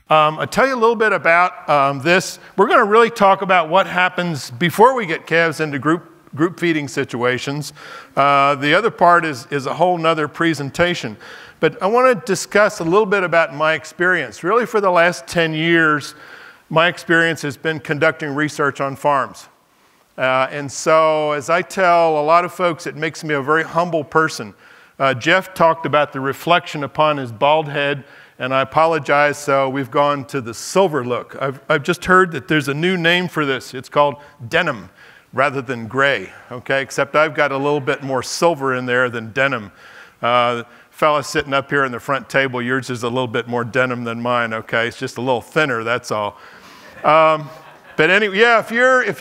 I'll tell you a little bit about this. We're going to really talk about what happens before we get calves into group feeding situations. The other part is a whole nother presentation. But I want to discuss a little bit about my experience. Really, for the last 10 years, my experience has been conducting research on farms. And so, as I tell a lot of folks, it makes me a very humble person. Jeff talked about the reflection upon his bald head, and I apologize, so we've gone to the silver look. I've just heard that there's a new name for this. It's called denim rather than gray, okay? Except I've got a little bit more silver in there than denim. Fella sitting up here in the front table, yours is a little bit more denim than mine, okay? It's just a little thinner, that's all. But anyway, yeah, if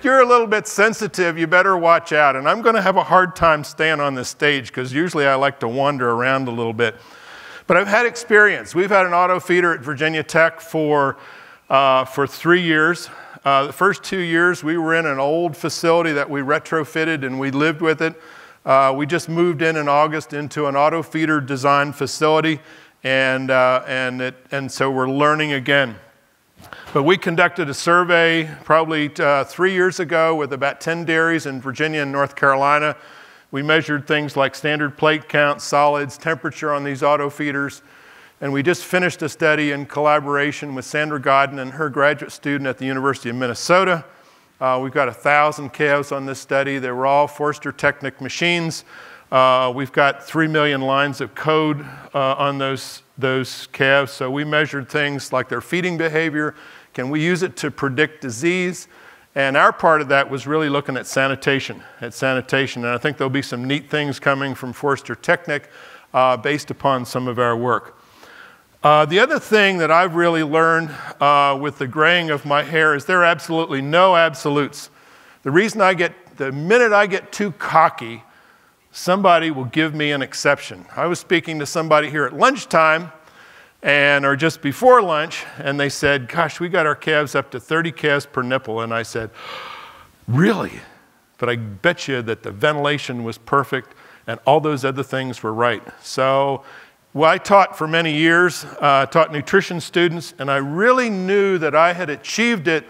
you're a little bit sensitive, you better watch out. And I'm going to have a hard time staying on this stage because usually I like to wander around a little bit. But I've had experience. We've had an auto feeder at Virginia Tech for 3 years. The first 2 years, we were in an old facility that we retrofitted, and we lived with it. We just moved in August into an auto feeder design facility, and so we're learning again. But we conducted a survey probably 3 years ago with about 10 dairies in Virginia and North Carolina. We measured things like standard plate count, solids, temperature on these auto feeders. And we just finished a study in collaboration with Sandra Godden and her graduate student at the University of Minnesota. We've got 1,000 calves on this study. They were all Forster Technic machines. We've got 3 million lines of code on those calves. So we measured things like their feeding behavior. Can we use it to predict disease? And our part of that was really looking at sanitation. And I think there'll be some neat things coming from Forster Technic based upon some of our work. The other thing that I've really learned with the graying of my hair is there are absolutely no absolutes. The minute I get too cocky, somebody will give me an exception. I was speaking to somebody here at lunchtime, or just before lunch, and they said, gosh, we got our calves up to 30 calves per nipple. And I said, really? But I bet you that the ventilation was perfect and all those other things were right. So, well, I taught for many years, taught nutrition students, and I really knew that I had achieved it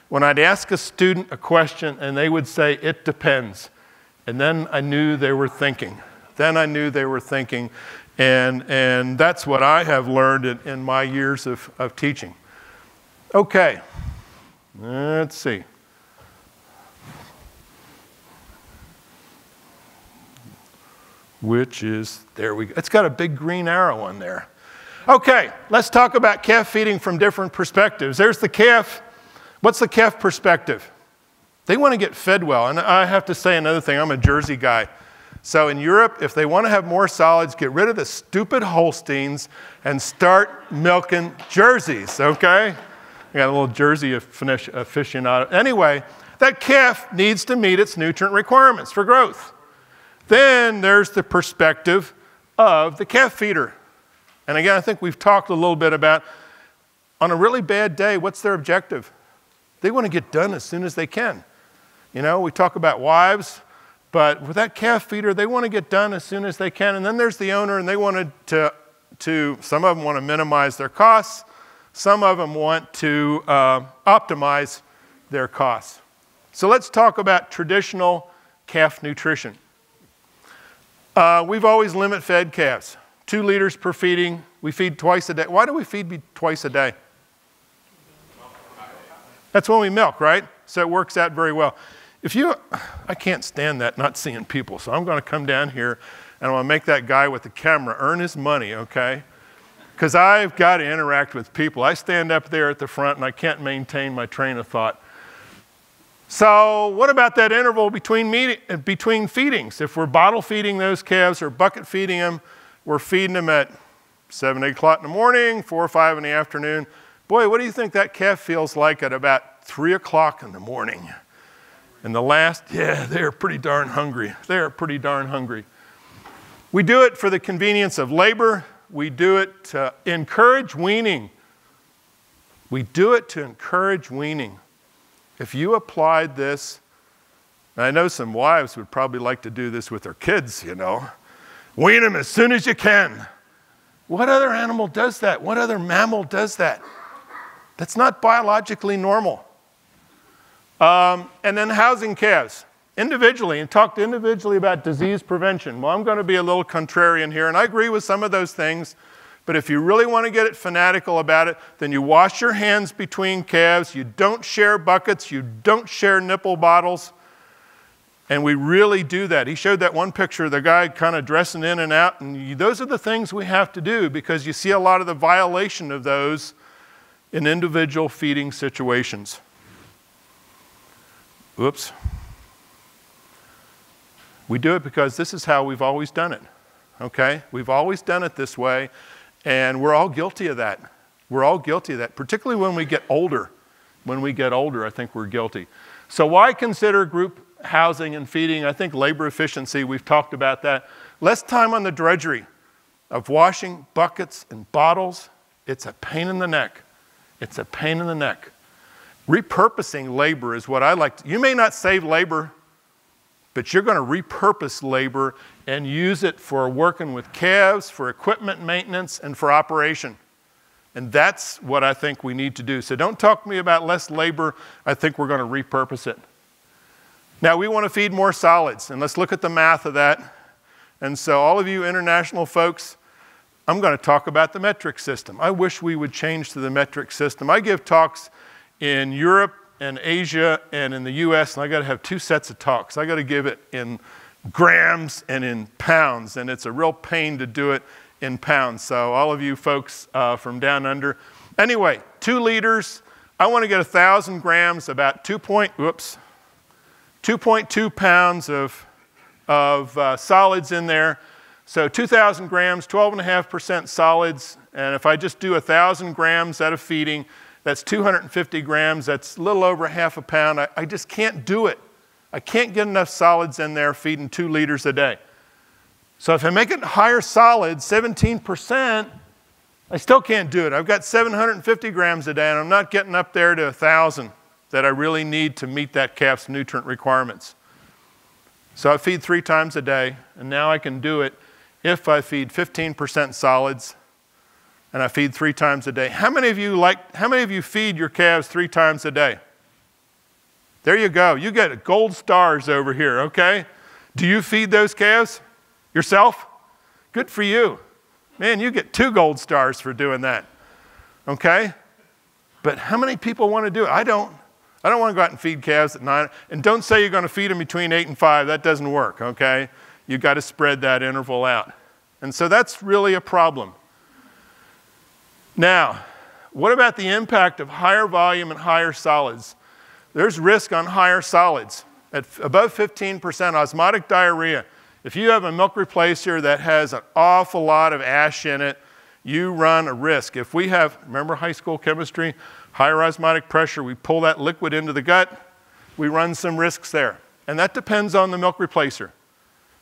when I'd ask a student a question and they would say, it depends. And then I knew they were thinking. And that's what I have learned in my years of teaching. Okay, let's see. There we go. It's got a big green arrow on there. Okay, let's talk about calf feeding from different perspectives. There's the calf. What's the calf perspective? They want to get fed well. And I have to say another thing. I'm a Jersey guy. So in Europe, if they want to have more solids, get rid of the stupid Holsteins and start milking Jerseys, okay? I got a little Jersey aficionado. Anyway, that calf needs to meet its nutrient requirements for growth. Then there's the perspective of the calf feeder. And again, I think we've talked a little bit about, on a really bad day, what's their objective? They want to get done as soon as they can. You know, we talk about wives, but with that calf feeder, they want to get done as soon as they can. And then there's the owner, and they wanted some of them want to minimize their costs. Some of them want to optimize their costs. So let's talk about traditional calf nutrition. We've always limit-fed calves, 2 liters per feeding. We feed twice a day. Why do we feed twice a day? That's when we milk, right? So it works out very well. I can't stand that, not seeing people, so I'm going to come down here and I want to make that guy with the camera earn his money, okay? Because I've got to interact with people. I stand up there at the front and I can't maintain my train of thought. So what about that interval between feedings? If we're bottle feeding those calves or bucket feeding them, we're feeding them at 7, 8 o'clock in the morning, 4 or 5 in the afternoon. Boy, what do you think that calf feels like at about 3 o'clock in the morning? And they're pretty darn hungry. We do it for the convenience of labor. We do it to encourage weaning. If you applied this, and I know some wives would probably like to do this with their kids, you know. Wean them as soon as you can. What other animal does that? What other mammal does that? That's not biologically normal. And then housing calves individually, and talk individually about disease prevention. Well, I'm going to be a little contrarian here, and I agree with some of those things, but if you really want to get it fanatical about it, then you wash your hands between calves, you don't share buckets, you don't share nipple bottles, and we really do that. He showed that one picture of the guy kind of dressing in and out, and those are the things we have to do because you see a lot of the violation of those in individual feeding situations. Oops. We do it because this is how we've always done it, okay? We've always done it this way, and we're all guilty of that. We're all guilty of that, particularly when we get older. When we get older, I think we're guilty. So why consider group housing and feeding? I think labor efficiency, we've talked about that. Less time on the drudgery of washing buckets and bottles. It's a pain in the neck. It's a pain in the neck. Repurposing labor is what I like to. You may not save labor, but you're going to repurpose labor and use it for working with calves, for equipment maintenance, and for operation. And that's what I think we need to do. So don't talk to me about less labor. I think we're going to repurpose it. Now, we want to feed more solids, and let's look at the math of that. And so all of you international folks, I'm going to talk about the metric system. I wish we would change to the metric system. I give talks in Europe and Asia and in the US, and I got to have two sets of talks. I got to give it in grams and in pounds, and it's a real pain to do it in pounds. So all of you folks from down under. Anyway, 2 liters, I want to get 1,000 grams, about 2.2 pounds of solids in there. So 2,000 grams, 12.5% solids, and if I just do 1,000 grams out of feeding, that's 250 grams. That's a little over half a pound. I just can't do it. I can't get enough solids in there feeding 2 liters a day. So if I make it higher solids, 17%, I still can't do it. I've got 750 grams a day, and I'm not getting up there to 1,000 that I really need to meet that calf's nutrient requirements. So I feed 3 times a day, and now I can do it if I feed 15% solids, and I feed 3 times a day. How many of you feed your calves 3 times a day? There you go. You get gold stars over here, okay? Do you feed those calves yourself? Good for you. Man, you get 2 gold stars for doing that, okay? But how many people want to do it? I don't want to go out and feed calves at 9. And don't say you're going to feed them between 8 and 5. That doesn't work, okay? You've got to spread that interval out. And so that's really a problem. Now, what about the impact of higher volume and higher solids? There's risk on higher solids. At above 15% osmotic diarrhea, if you have a milk replacer that has an awful lot of ash in it, you run a risk. If we have, remember high school chemistry, higher osmotic pressure, we pull that liquid into the gut, we run some risks there. And that depends on the milk replacer.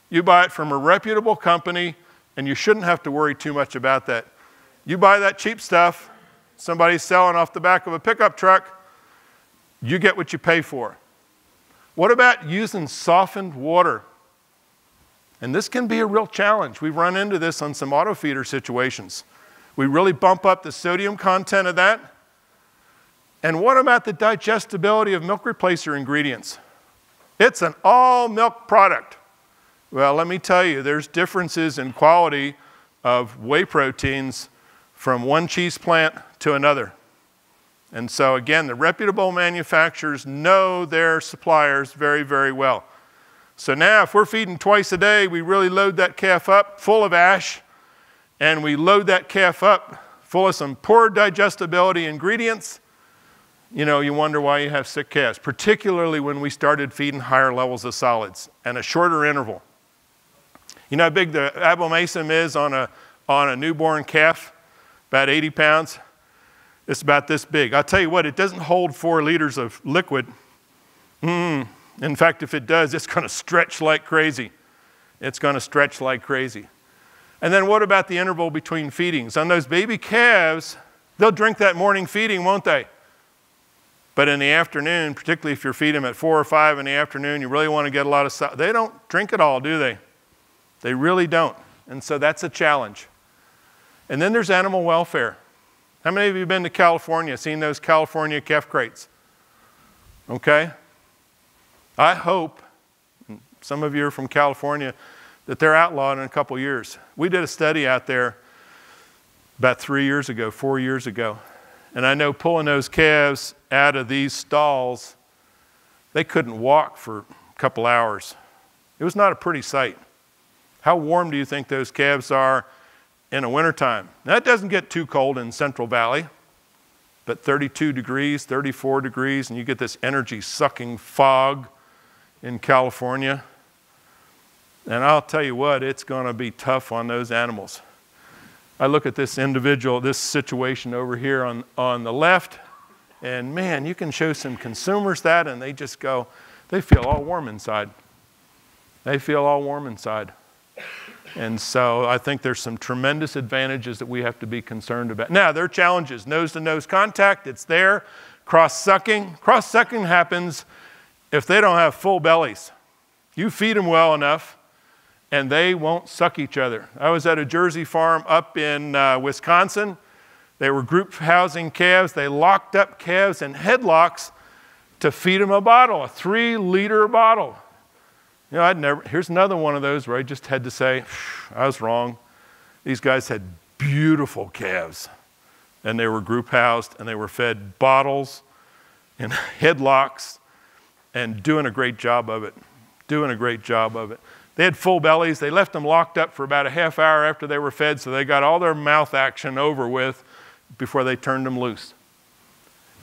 You buy it from a reputable company, and you shouldn't have to worry too much about that. You buy that cheap stuff, somebody's selling off the back of a pickup truck, you get what you pay for. What about using softened water? And this can be a real challenge. We've run into this on some auto feeder situations. We really bump up the sodium content of that. And what about the digestibility of milk replacer ingredients? It's an all milk product. Well, let me tell you, there's differences in quality of whey proteins from one cheese plant to another. And so again, the reputable manufacturers know their suppliers very, very well. So now if we're feeding twice a day, we really load that calf up full of ash, and we load that calf up full of some poor digestibility ingredients, you know, you wonder why you have sick calves, particularly when we started feeding higher levels of solids and a shorter interval. You know how big the abomasum is on a newborn calf? About 80 pounds. It's about this big. I'll tell you what, it doesn't hold 4 liters of liquid. In fact, if it does, it's going to stretch like crazy. It's going to stretch like crazy. And then what about the interval between feedings? On those baby calves, they'll drink that morning feeding, won't they? But in the afternoon, particularly if you're feeding them at 4 or 5 in the afternoon, you really want to get a lot of, they don't drink it all, do they? They really don't. And so that's a challenge. And then there's animal welfare. How many of you have been to California, seen those California calf crates? Okay? I hope, some of you are from California, that they're outlawed in a couple years. We did a study out there about 4 years ago. And I know pulling those calves out of these stalls, they couldn't walk for a couple hours. It was not a pretty sight. How warm do you think those calves are in the wintertime? Now, it doesn't get too cold in Central Valley, but 32 degrees, 34 degrees, and you get this energy-sucking fog in California. And I'll tell you what, it's going to be tough on those animals. I look at this individual, this situation over here on the left, and man, you can show some consumers that, and they just go, they feel all warm inside. They feel all warm inside. And so I think there's some tremendous advantages that we have to be concerned about. Now, there are challenges. Nose-to-nose contact, it's there. Cross-sucking. Cross-sucking happens if they don't have full bellies. You feed them well enough, and they won't suck each other. I was at a Jersey farm up in Wisconsin. They were group housing calves. They locked up calves in headlocks to feed them a bottle, a 3-liter bottle. You know, here's another one of those where I just had to say, I was wrong. These guys had beautiful calves, and they were group housed, and they were fed bottles and headlocks, and doing a great job of it, They had full bellies. They left them locked up for about a half hour after they were fed, so they got all their mouth action over with before they turned them loose.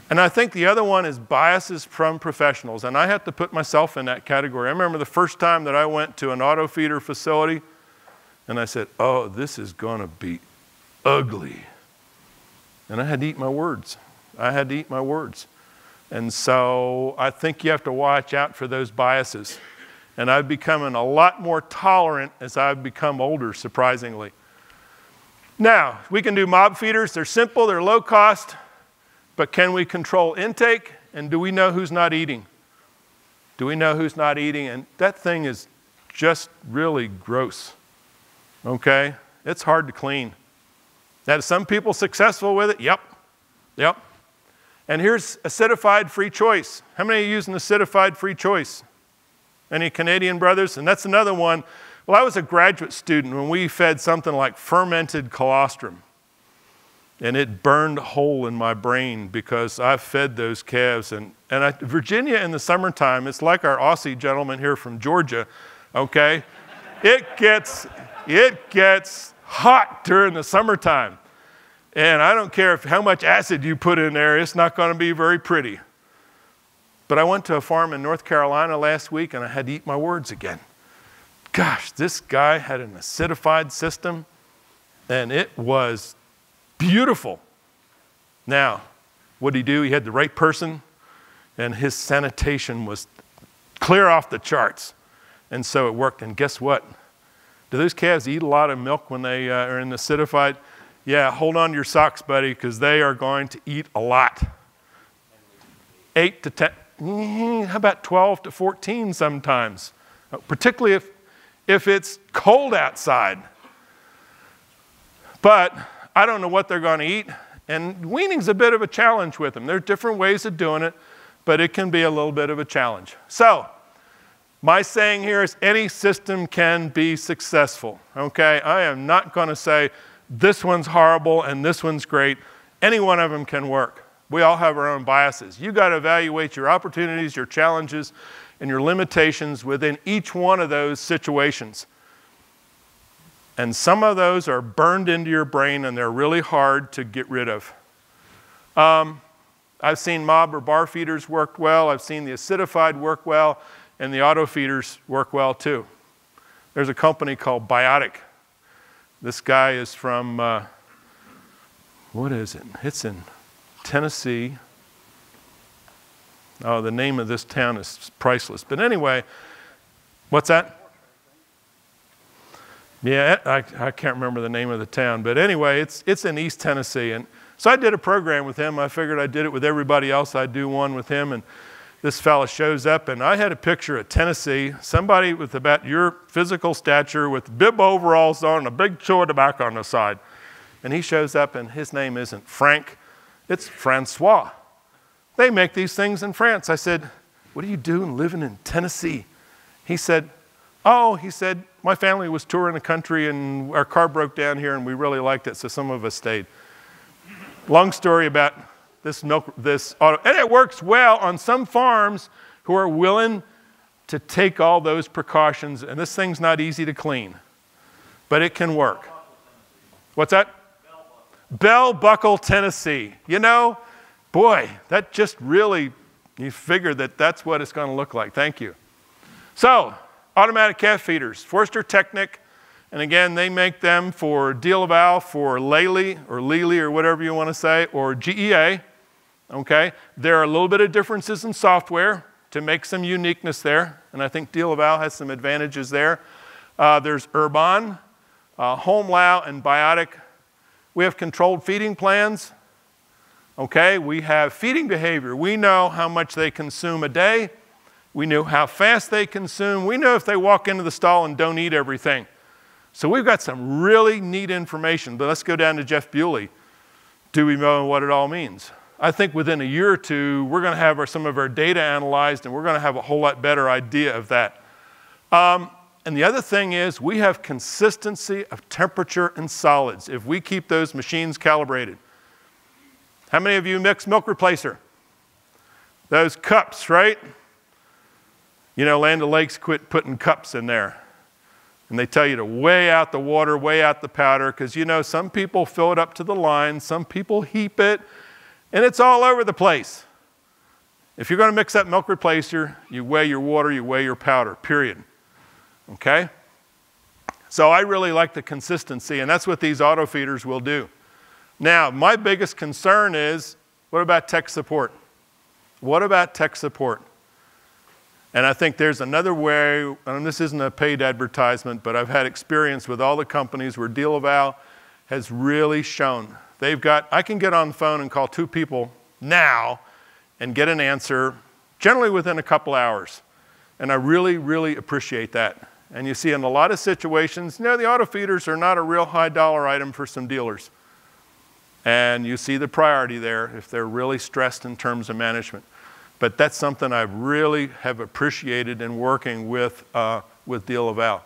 And I think the other one is biases from professionals, and I have to put myself in that category. I remember the first time that I went to an auto feeder facility, and I said, oh, this is going to be ugly. And I had to eat my words. And so I think you have to watch out for those biases. And I've become a lot more tolerant as I've become older, surprisingly. Now, we can do mob feeders. They're simple, they're low cost, but can we control intake? And do we know who's not eating? And that thing is just really gross, okay? It's hard to clean. Now, are some people successful with it? Yep. And here's acidified free choice. How many of you use an acidified free choice? Any Canadian brothers? And that's another one. Well, I was a graduate student when we fed something like fermented colostrum. And it burned a hole in my brain because I've fed those calves. Virginia in the summertime, it's like our Aussie gentleman here from Georgia, okay? It gets hot during the summertime. And I don't care how much acid you put in there, it's not going to be very pretty. But I went to a farm in North Carolina last week, and I had to eat my words again. Gosh, this guy had an acidified system, and it was beautiful. Now, what did he do? He had the right person, and his sanitation was clear off the charts. And so it worked. And guess what? Do those calves eat a lot of milk when they are in the acidified? Yeah, hold on to your socks, buddy, because they are going to eat a lot. 8 to 10, how about 12 to 14 sometimes, particularly if it's cold outside. But I don't know what they're going to eat, and weaning's a bit of a challenge with them. There are different ways of doing it, but it can be a little bit of a challenge. So, my saying here is any system can be successful, okay? I am not going to say this one's horrible and this one's great. Any one of them can work. We all have our own biases. You've got to evaluate your opportunities, your challenges, and your limitations within each one of those situations. And some of those are burned into your brain and they're really hard to get rid of. I've seen mob or bar feeders work well. I've seen the acidified work well, and the auto feeders work well too. There's a company called Biotic. This guy is from, what is it? It's in Tennessee. Oh, the name of this town is priceless. But anyway, what's that? Yeah, I can't remember the name of the town. But anyway, it's in East Tennessee. And so I did a program with him. I figured I did it with everybody else. I'd do one with him. And this fella shows up, and I had a picture of Tennessee, somebody with about your physical stature with bib overalls on and a big chew tobacco on the side. And he shows up, and his name isn't Frank, it's Francois. They make these things in France. I said, what are you doing living in Tennessee? He said, my family was touring the country, and our car broke down here, and we really liked it, so some of us stayed. Long story about this auto, and it works well on some farms who are willing to take all those precautions, and this thing's not easy to clean, but it can work. What's that? Bell Buckle, Tennessee. You know, boy, that just really, you figure that that's what it's going to look like. Thank you. So, automatic calf feeders, Forster Technic, and again, they make them for DeLaval, for Lely, or whatever you want to say, or GEA, okay? There are a little bit of differences in software to make some uniqueness there, and I think DeLaval has some advantages there. There's Urban, Homelau, and Biotic. We have controlled feeding plans, okay? We have feeding behavior. We know how much they consume a day. We know how fast they consume. We know if they walk into the stall and don't eat everything. So we've got some really neat information, but let's go down to Jeff Bewley. Do we know what it all means? I think within a year or two, we're going to have some of our data analyzed, and we're going to have a whole lot better idea of that. And the other thing is we have consistency of temperature and solids if we keep those machines calibrated. How many of you mix milk replacer? Those cups, right? You know, Land O'Lakes quit putting cups in there. And they tell you to weigh out the water, weigh out the powder, because, you know, some people fill it up to the line, some people heap it, and it's all over the place. If you're going to mix that milk replacer, you weigh your water, you weigh your powder, period. Okay? So I really like the consistency, and that's what these auto feeders will do. Now, my biggest concern is, what about tech support? What about tech support? And I think there's another way, and this isn't a paid advertisement, but I've had experience with all the companies where DeLaval has really shown. They've got, I can get on the phone and call 2 people now and get an answer, generally within a couple hours. And I really, really appreciate that. And you see in a lot of situations, you know, the auto feeders are not a real high dollar item for some dealers. And you see the priority there if they're really stressed in terms of management. But that's something I really have appreciated in working with DeLaval.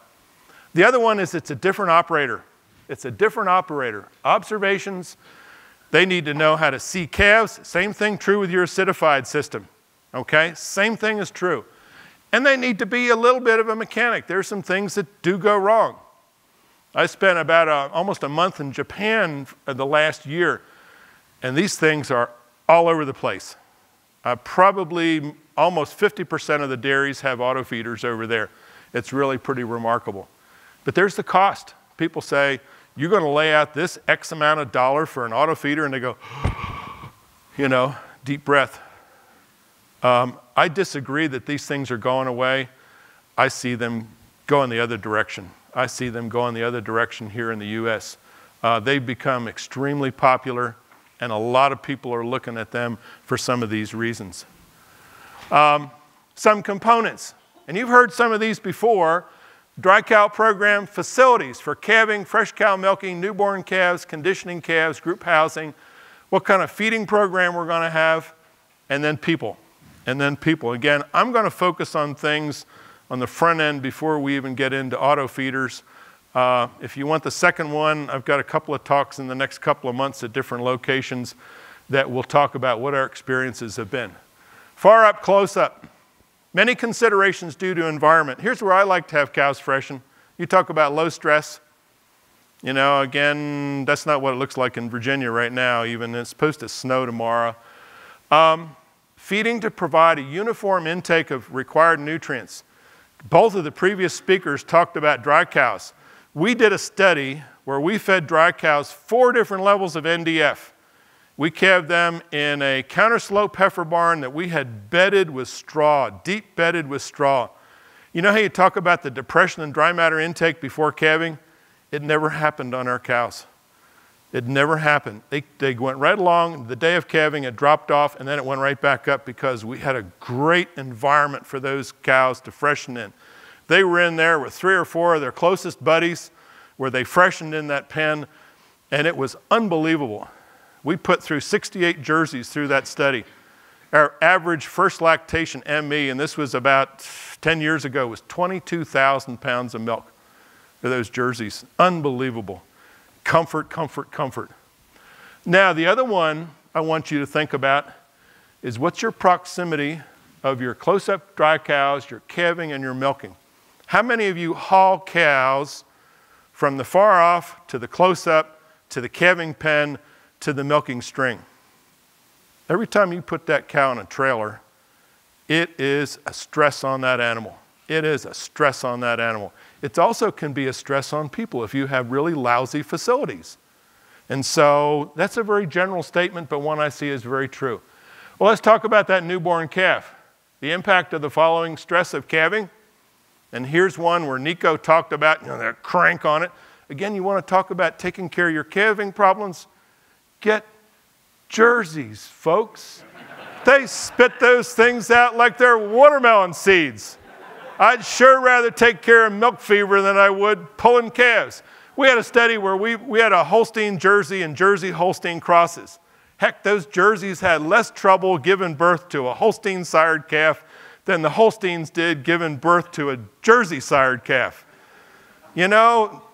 The other one is it's a different operator. It's a different operator. Observations, they need to know how to see calves. Same thing true with your acidified system, okay? Same thing is true. And they need to be a little bit of a mechanic. There's some things that do go wrong. I spent about almost a month in Japan the last year, and these things are all over the place. Probably almost 50% of the dairies have auto feeders over there. It's really pretty remarkable. But there's the cost. People say, you're going to lay out this X amount of dollar for an auto feeder, and they go, you know, deep breath. I disagree that these things are going away. I see them going the other direction. I see them going the other direction here in the US. They've become extremely popular, and a lot of people are looking at them for some of these reasons. Some components, and you've heard some of these before. Dry cow program, facilities for calving, fresh cow milking, newborn calves, conditioning calves, group housing, what kind of feeding program we're going to have, and then people. And then people. Again, I'm going to focus on things on the front end before we even get into auto feeders. If you want the second one, I've got a couple of talks in the next couple of months at different locations that will talk about what our experiences have been. Far up, close up. Many considerations due to environment. Here's where I like to have cows freshen. You talk about low stress. You know, again, that's not what it looks like in Virginia right now, even. It's supposed to snow tomorrow. Feeding to provide a uniform intake of required nutrients. Both of the previous speakers talked about dry cows. We did a study where we fed dry cows 4 different levels of NDF. We calved them in a counterslope heifer barn that we had bedded with straw, deep bedded with straw. You know how you talk about the depression and dry matter intake before calving? It never happened on our cows. It never happened. They went right along. The day of calving, it dropped off, and then it went right back up because we had a great environment for those cows to freshen in. They were in there with 3 or 4 of their closest buddies where they freshened in that pen. And it was unbelievable. We put through 68 jerseys through that study. Our average first lactation ME, and this was about 10 years ago, was 22,000 pounds of milk for those jerseys. Unbelievable. Comfort, comfort, comfort. Now, the other one I want you to think about is what's your proximity of your close-up dry cows, your calving, and your milking? How many of you haul cows from the far off to the close-up to the calving pen to the milking string? Every time you put that cow in a trailer, it is a stress on that animal. It is a stress on that animal. It also can be a stress on people if you have really lousy facilities. And so that's a very general statement, but one I see is very true. Well, let's talk about that newborn calf. The impact of the following stress of calving. And here's one where Nico talked about, that crank on it. Again, you want to talk about taking care of your calving problems? Get jerseys, folks. They spit those things out like they're watermelon seeds. I'd sure rather take care of milk fever than I would pulling calves. We had a study where we had a Holstein Jersey and Jersey Holstein crosses. Heck, those jerseys had less trouble giving birth to a Holstein sired calf than the Holsteins did giving birth to a Jersey sired calf.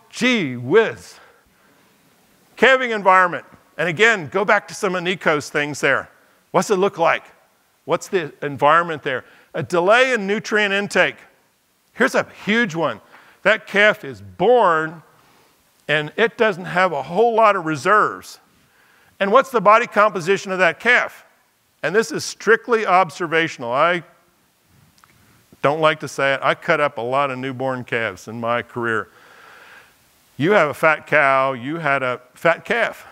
Gee whiz. Calving environment. And again, go back to some of Nico's things there. What's it look like? What's the environment there? A delay in nutrient intake. Here's a huge one. That calf is born and it doesn't have a whole lot of reserves. And what's the body composition of that calf? And this is strictly observational. I don't like to say it. I cut up a lot of newborn calves in my career. You have a fat cow, you had a fat calf.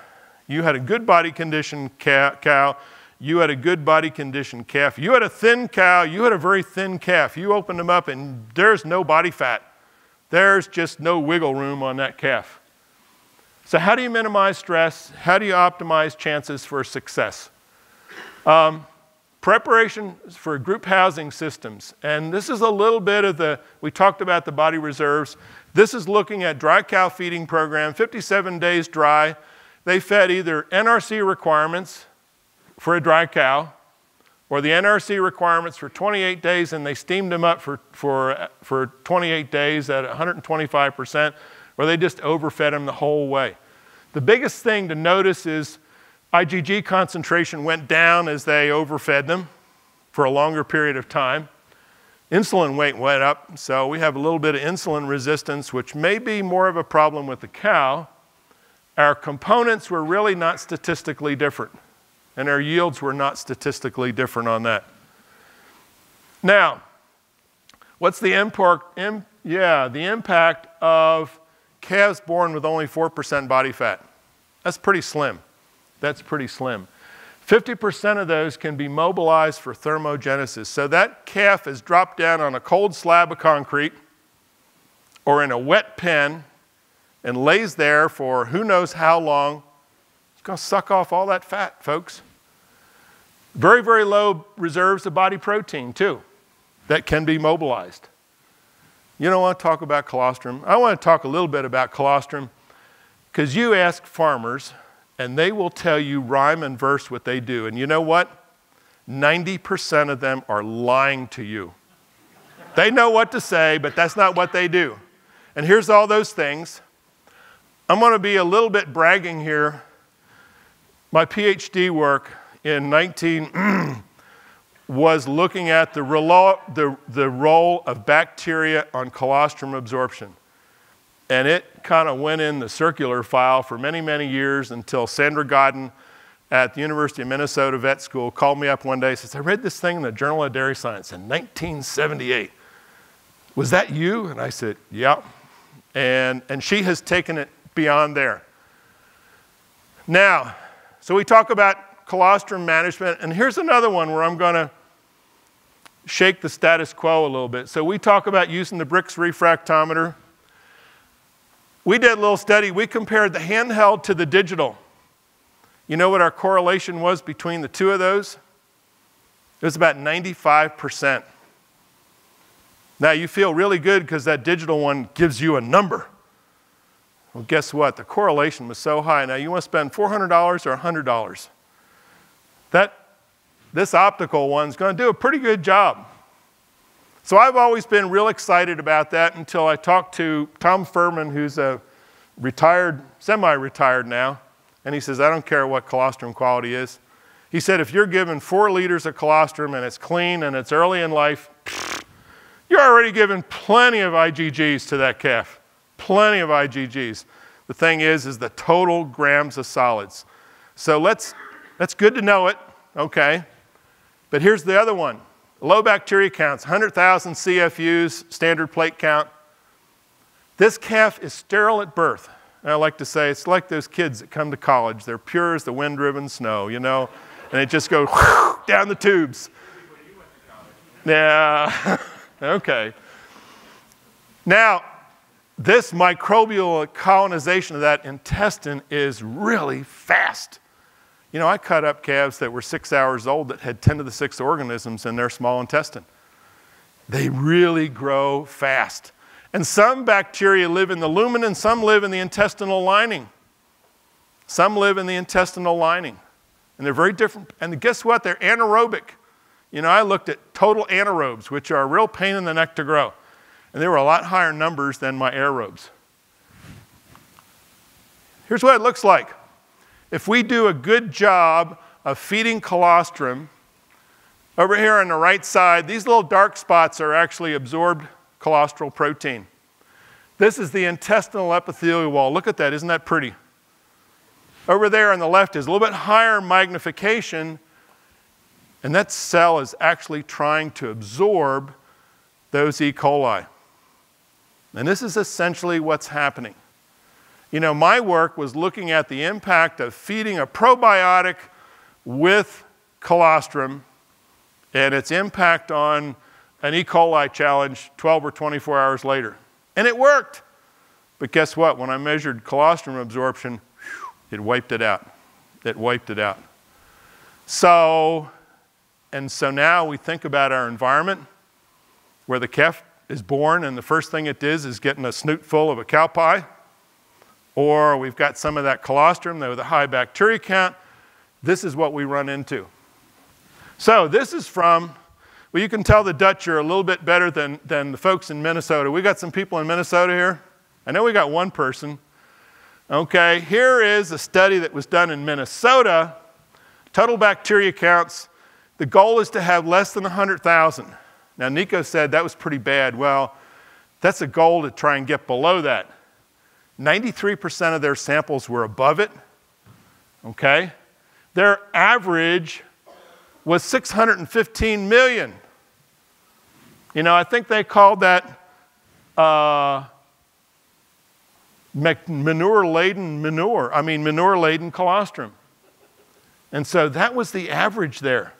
You had a good body condition cow, you had a good body condition calf. You had a thin cow, you had a very thin calf. You opened them up and there's no body fat. There's just no wiggle room on that calf. So how do you minimize stress? How do you optimize chances for success? Preparation for group housing systems. And this is a little bit of we talked about the body reserves. This is looking at dry cow feeding program, 57 days dry. They fed either NRC requirements for a dry cow or the NRC requirements for 28 days, and they steamed them up for 28 days at 125%, or they just overfed them the whole way. The biggest thing to notice is IgG concentration went down as they overfed them for a longer period of time. Insulin weight went up, so we have a little bit of insulin resistance, which may be more of a problem with the cow. Our components were really not statistically different, and our yields were not statistically different on that. Now, what's the impact of calves born with only 4% body fat? That's pretty slim. That's pretty slim. 50% of those can be mobilized for thermogenesis. So that calf is dropped down on a cold slab of concrete or in a wet pen and lays there for who knows how long. It's going to suck off all that fat, folks. Very, very low reserves of body protein, too, that can be mobilized. You don't want to talk about colostrum. I want to talk a little bit about colostrum because you ask farmers, and they will tell you rhyme and verse what they do. And you know what? 90% of them are lying to you. They know what to say, but that's not what they do. And here's all those things. I'm going to be a little bit bragging here. My PhD work in was looking at the role of bacteria on colostrum absorption. And it kind of went in the circular file for many, many years until Sandra Godden at the University of Minnesota Vet School called me up one day and says, I read this thing in the Journal of Dairy Science in 1978. Was that you? And I said, yeah. And she has taken it beyond there. Now, so we talk about colostrum management, and here's another one where I'm going to shake the status quo a little bit. So we talk about using the Brix refractometer. We did a little study. We compared the handheld to the digital. You know what our correlation was between the two of those? It was about 95%. Now you feel really good because that digital one gives you a number. Well, guess what? The correlation was so high. Now, you want to spend $400 or $100? This optical one's going to do a pretty good job. So I've always been real excited about that until I talked to Tom Furman, who's a retired, semi-retired now, and he says, I don't care what colostrum quality is. He said, if you're given 4 liters of colostrum and it's clean and it's early in life, you're already giving plenty of IgGs to that calf. Plenty of IgGs. The thing is the total grams of solids. So that's good to know it, okay? But here's the other one. Low bacteria counts, 100,000 CFUs, standard plate count. This calf is sterile at birth. And I like to say it's like those kids that come to college. They're pure as the wind-driven snow, you know, and it just goes down the tubes. Yeah, okay. Now, this microbial colonization of that intestine is really fast. You know, I cut up calves that were 6 hours old that had 10 to the 6 organisms in their small intestine. They really grow fast. And some bacteria live in the lumen and some live in the intestinal lining. Some live in the intestinal lining. And they're very different. And guess what? They're anaerobic. You know, I looked at total anaerobes, which are a real pain in the neck to grow. And they were a lot higher numbers than my aerobes. Here's what it looks like. If we do a good job of feeding colostrum, over here on the right side, these little dark spots are actually absorbed colostral protein. This is the intestinal epithelial wall. Look at that, isn't that pretty? Over there on the left is a little bit higher magnification, and that cell is actually trying to absorb those E. coli. And this is essentially what's happening. You know, my work was looking at the impact of feeding a probiotic with colostrum and its impact on an E. coli challenge 12 or 24 hours later. And it worked. But guess what? When I measured colostrum absorption, it wiped it out. It wiped it out. So now we think about our environment where the calf is born and the first thing it does is getting a snoot full of a cow pie. Or we've got some of that colostrum with a high bacteria count. This is what we run into. So this is from, well, you can tell the Dutch are a little bit better than the folks in Minnesota. We got some people in Minnesota here. I know we got one person. Okay, here is a study that was done in Minnesota. Total bacteria counts. The goal is to have less than 100,000. Now, Nico said that was pretty bad. Well, that's a goal to try and get below that. 93% of their samples were above it, okay? Their average was 615 million. You know, I think they called that manure-laden colostrum. And so that was the average there.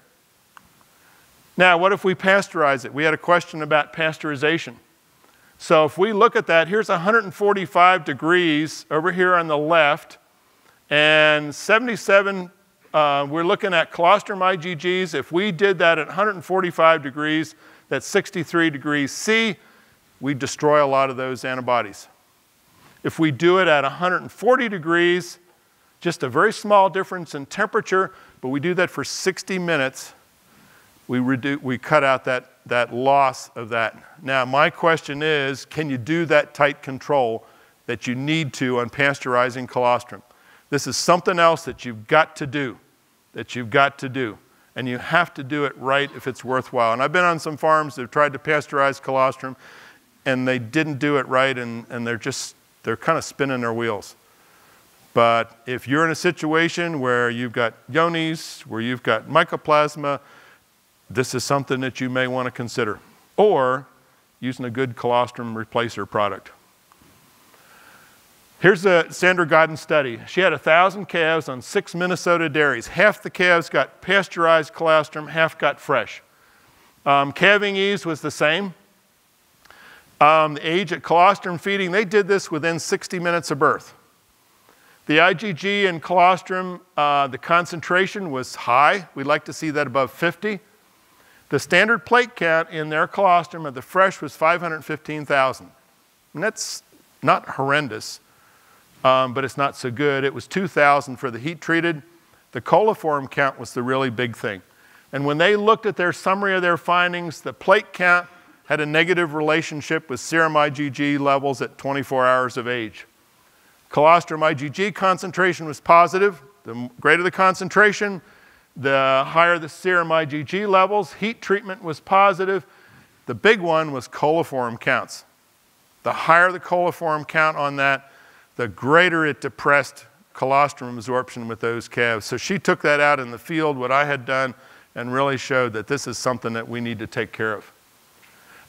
Now, what if we pasteurize it? We had a question about pasteurization. So if we look at that, here's 145 degrees over here on the left, and 77, we're looking at colostrum IgGs. If we did that at 145 degrees, that's 63 degrees C, we destroy a lot of those antibodies. If we do it at 140 degrees, just a very small difference in temperature, but we do that for 60 minutes, we cut out that loss of that. Now, my question is, can you do that tight control that you need to on pasteurizing colostrum? This is something else that you've got to do, and you have to do it right if it's worthwhile. And I've been on some farms that have tried to pasteurize colostrum, and they didn't do it right, and they're kind of spinning their wheels. But if you're in a situation where you've got yonis, where you've got mycoplasma, this is something that you may want to consider, or using a good colostrum replacer product. Here's a Sandra Godden study. She had 1,000 calves on 6 Minnesota dairies. Half the calves got pasteurized colostrum, half got fresh. Calving ease was the same. The age at colostrum feeding, they did this within 60 minutes of birth. The IgG in colostrum, the concentration was high. We'd like to see that above 50. The standard plate count in their colostrum of the fresh was 515,000. And that's not horrendous. but it's not so good. It was 2,000 for the heat treated. The coliform count was the really big thing. And when they looked at their summary of their findings, the plate count had a negative relationship with serum IgG levels at 24 hours of age. Colostrum IgG concentration was positive. The greater the concentration, the higher the serum IgG levels. Heat treatment was positive. The big one was coliform counts. The higher the coliform count on that, the greater it depressed colostrum absorption with those calves. So she took that out in the field, what I had done, and really showed that this is something that we need to take care of.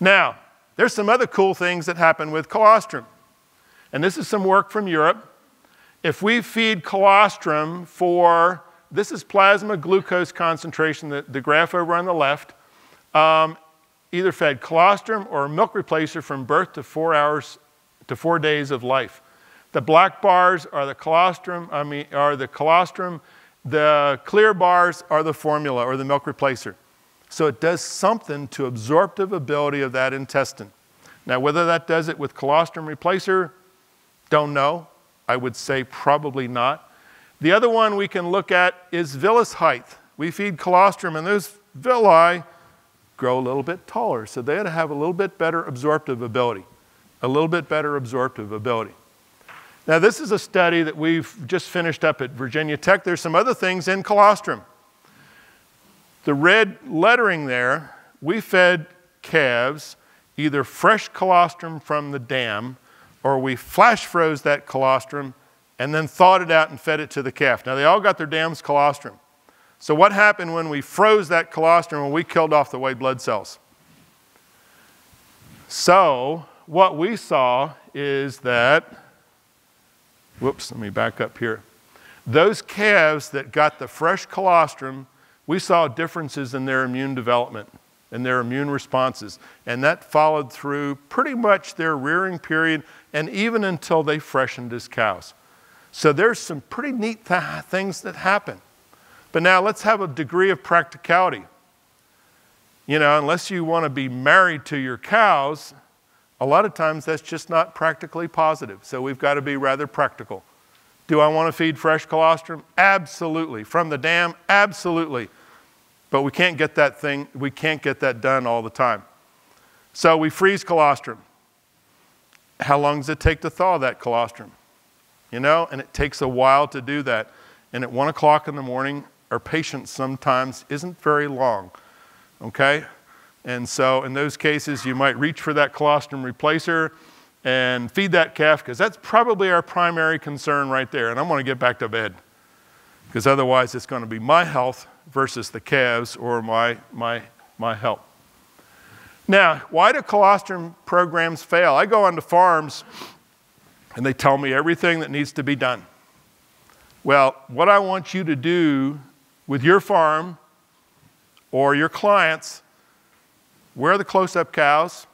Now, there's some other cool things that happen with colostrum. And this is some work from Europe. If we feed colostrum for, this is plasma glucose concentration, the graph over on the left, either fed colostrum or a milk replacer from birth to 4 hours to 4 days of life. The black bars are the colostrum, the clear bars are the formula or the milk replacer. So it does something to absorptive ability of that intestine. Now, whether that does it with colostrum replacer, don't know. I would say probably not. The other one we can look at is villus height. We feed colostrum and those villi grow a little bit taller. So they ought to have a little bit better absorptive ability. A little bit better absorptive ability. Now, this is a study that we've just finished up at Virginia Tech. There's some other things in colostrum. The red lettering there, we fed calves either fresh colostrum from the dam, or we flash froze that colostrum and then thawed it out and fed it to the calf. Now, they all got their dam's colostrum. So what happened when we froze that colostrum and we killed off the white blood cells? So what we saw is that, whoops, let me back up here. Those calves that got the fresh colostrum, we saw differences in their immune development and their immune responses. And that followed through pretty much their rearing period and even until they freshened as cows. So there's some pretty neat things that happen. But now let's have a degree of practicality. You know, unless you want to be married to your cows, a lot of times that's just not practically positive. So we've got to be rather practical. Do I want to feed fresh colostrum? Absolutely. From the dam? Absolutely. But we can't get that done all the time. So we freeze colostrum. How long does it take to thaw that colostrum? You know, and it takes a while to do that. And at 1 o'clock in the morning, our patience sometimes isn't very long, okay? And so in those cases, you might reach for that colostrum replacer and feed that calf, because that's probably our primary concern right there. And I'm going to get back to bed, because otherwise it's going to be my health versus the calves or my health. Now, why do colostrum programs fail? I go onto farms and they tell me everything that needs to be done. Well, what I want you to do with your farm or your clients, where are the close-up cows?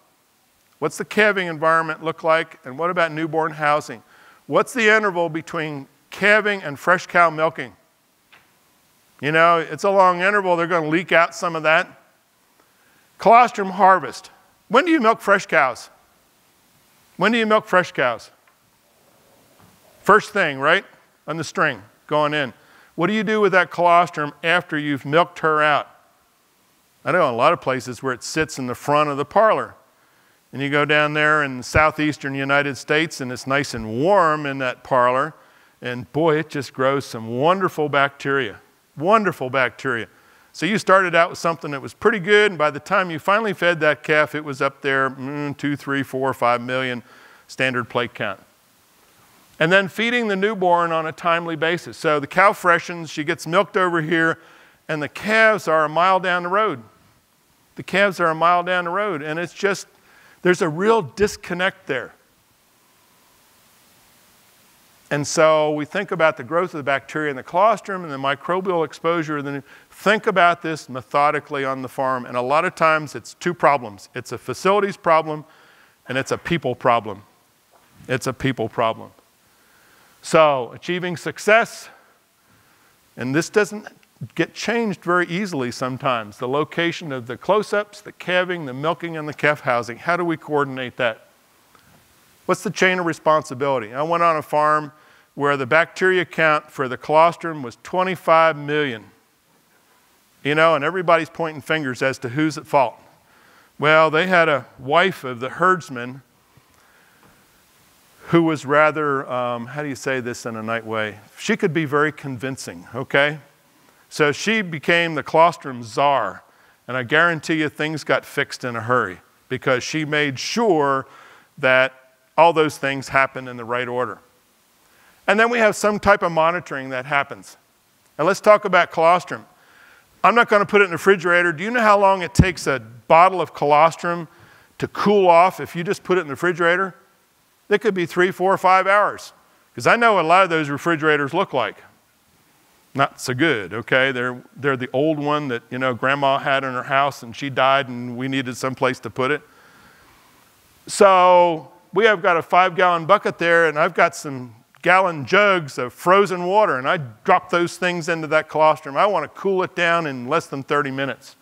What's the calving environment look like? And what about newborn housing? What's the interval between calving and fresh cow milking? You know, it's a long interval. They're going to leak out some of that. Colostrum harvest. When do you milk fresh cows? When do you milk fresh cows? First thing, right? On the string, going in. What do you do with that colostrum after you've milked her out? I know in a lot of places where it sits in the front of the parlor. And you go down there in the southeastern United States and it's nice and warm in that parlor. And boy, it just grows some wonderful bacteria. Wonderful bacteria. So you started out with something that was pretty good, and by the time you finally fed that calf, it was up there 2, 3, 4, 5 million standard plate count. And then feeding the newborn on a timely basis. So the cow freshens, she gets milked over here, and the calves are a mile down the road. The calves are a mile down the road, and it's just, there's a real disconnect there. And so we think about the growth of the bacteria in the colostrum and the microbial exposure. And then think about this methodically on the farm. And a lot of times it's two problems. It's a facilities problem and it's a people problem. It's a people problem. So achieving success, and this doesn't get changed very easily sometimes. The location of the close-ups, the calving, the milking, and the calf housing. How do we coordinate that? What's the chain of responsibility? I went on a farm where the bacteria count for the colostrum was 25 million. You know, and everybody's pointing fingers as to who's at fault. Well, they had a wife of the herdsman who was rather, how do you say this in a nice way? She could be very convincing, okay? So she became the colostrum czar, and I guarantee you things got fixed in a hurry because she made sure that all those things happened in the right order. And then we have some type of monitoring that happens. And let's talk about colostrum. I'm not going to put it in the refrigerator. Do you know how long it takes a bottle of colostrum to cool off if you just put it in the refrigerator? It could be 3, 4, 5 hours. Because I know what a lot of those refrigerators look like. Not so good, okay? They're the old one that, you know, Grandma had in her house and she died and we needed some place to put it. So we have got a 5-gallon bucket there and I've got some gallon jugs of frozen water and I drop those things into that colostrum. I want to cool it down in less than 30 minutes.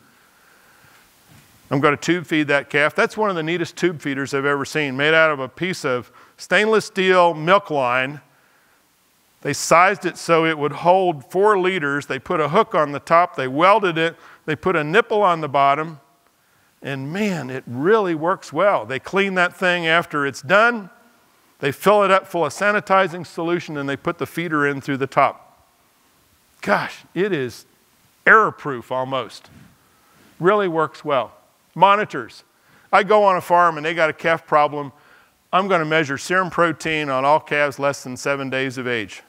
I'm going to tube feed that calf. That's one of the neatest tube feeders I've ever seen, made out of a piece of stainless steel milk line. They sized it so it would hold 4 liters. They put a hook on the top. They welded it. They put a nipple on the bottom. And man, it really works well. They clean that thing after it's done. They fill it up full of sanitizing solution and they put the feeder in through the top. Gosh, it is error-proof almost. Really works well. Monitors. I go on a farm and they got a calf problem. I'm going to measure serum protein on all calves less than 7 days of age.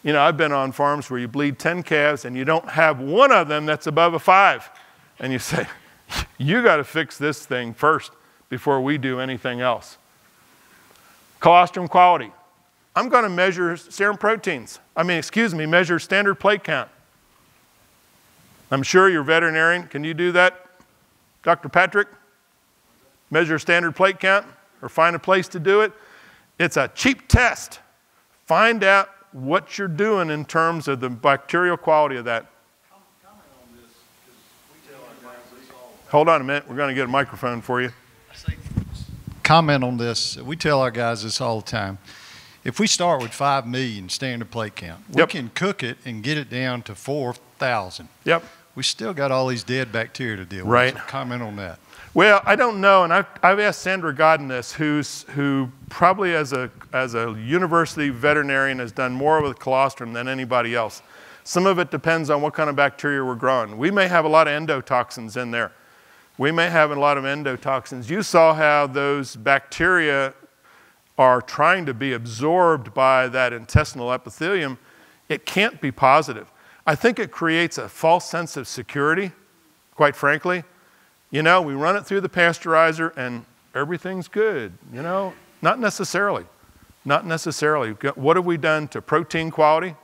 You know, I've been on farms where you bleed 10 calves and you don't have one of them that's above a 5. And you say, you got to fix this thing first before we do anything else. Colostrum quality. I'm going to measure serum proteins. Measure standard plate count. I'm sure you're a veterinarian. Can you do that, Dr. Patrick? Measure standard plate count or find a place to do it? It's a cheap test. Find out what you're doing in terms of the bacterial quality of that. Comment on this, because we tell our guys this all the time. Hold on a minute. We're going to get a microphone for you. Comment on this. We tell our guys this all the time. If we start with 5 million standard plate count, we can cook it and get it down to 4,000. Yep. We still got all these dead bacteria to deal with. Right. So comment on that. Well, I don't know, and I've asked Sandra Godin this, who probably as a university veterinarian has done more with colostrum than anybody else. Some of it depends on what kind of bacteria we're growing. We may have a lot of endotoxins in there. We may have a lot of endotoxins. You saw how those bacteria are trying to be absorbed by that intestinal epithelium. It can't be positive. I think it creates a false sense of security, quite frankly. You know, we run it through the pasteurizer and everything's good. You know, not necessarily. Not necessarily. What have we done to protein quality?